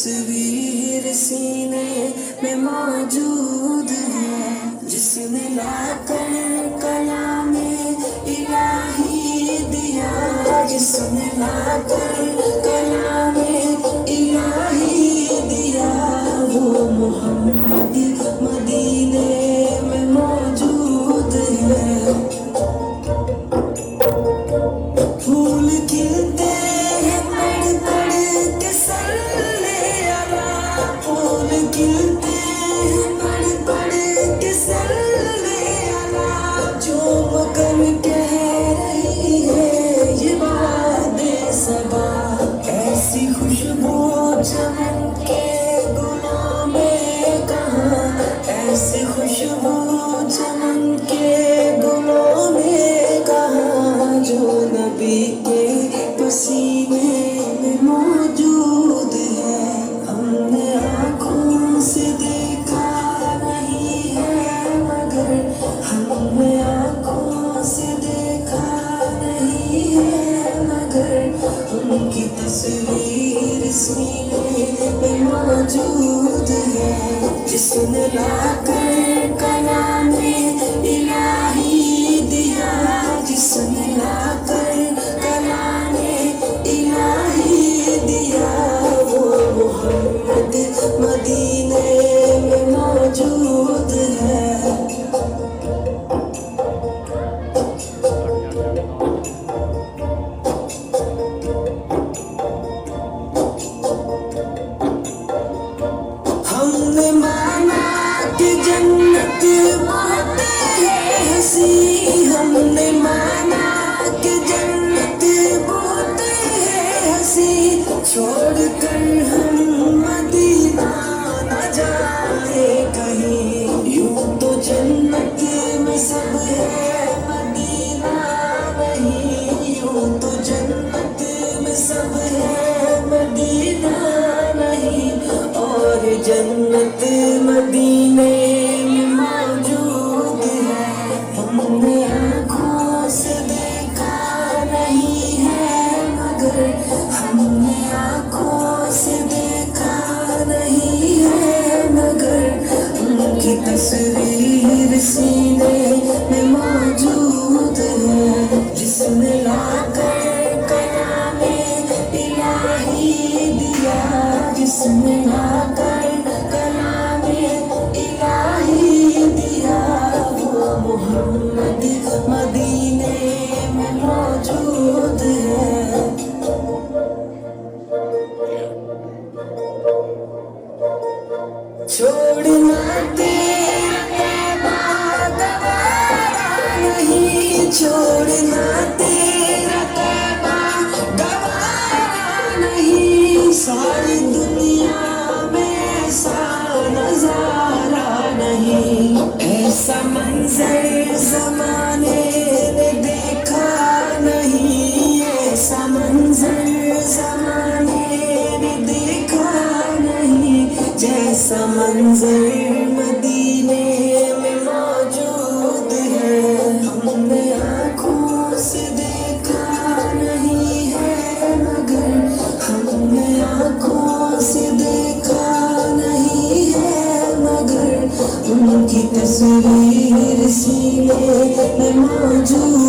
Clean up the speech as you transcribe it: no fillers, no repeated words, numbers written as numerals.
تصویر سینے میں موجود ہے، جس نے لا کر کلام الہی دیا، جس نے لا کر کلام الہی دیا، وہ محمد مدینے میں موجود ہے۔ پھول کھلتے ہیں پڑھ پڑھ کے صلی علی، پھول کھلتے ہیں پڑھ پڑھ کے صلی علی، چوم کر کہہ رہی ہے یہ باد صبا، ایسی خوشبو چمن کے گلوں میں کہاں، ایسی خوشبو چمن کے گلوں میں کہاں، جو نبی کے پسینے میں موجود ہے۔ ہم نے آنکھوں سے دیکھا نہیں ہے مگر، ہم نے آنکھوں سے دیکھا نہیں ہے مگر، ان کی تصویر سینے میں موجود ہے، جس نے لا کر کلام الہی دیا، جس نے لا کر کلام الہی دیا، وہ محمد مدینے میں موجود ہے۔ ہم نے مانا کہ جنت بہت ہے ہنسی، ہم نے مانا کہ جنت بہت ہے ہنسی، چھوڑ کر ہم مدینہ نہ جائے کہیں، یوں تو جنت میں سب ہے مدینہ نہیں، یوں تو جنت میں سب ہے مدینہ نہیں، اور جنت مدینے میں موجود ہے۔ ہم نے آنکھوں سے دیکھا نہیں ہے مگر، ہم نے آنکھوں سے دیکھا نہیں ہے مگر، ان کی تصویر سینے میں موجود ہے، جس نے لا کر کلام الہی دیا، جس نے لا کر کلام الہی دیا، وہ محمد مدینے میں موجود ہے۔ چھوڑنا تیرا طیبہ گوارا نہیں، چھوڑنا تیرا طیبہ گوارا نہیں، ساری دنیا میں ایسا نظارہ نہیں، ایسا منظر زمانے نے دیکھا نہیں، ایسا منظر زمانے نے دیکھا نہیں، جیسا منظر مدینے میں موجود ہے۔ ہم نے آنکھوں سے دیکھا نہیں ہے مگر، ہم نے آنکھوں سے دیکھا نہیں ہے مگر، ان کی تصویر سینے میں موجود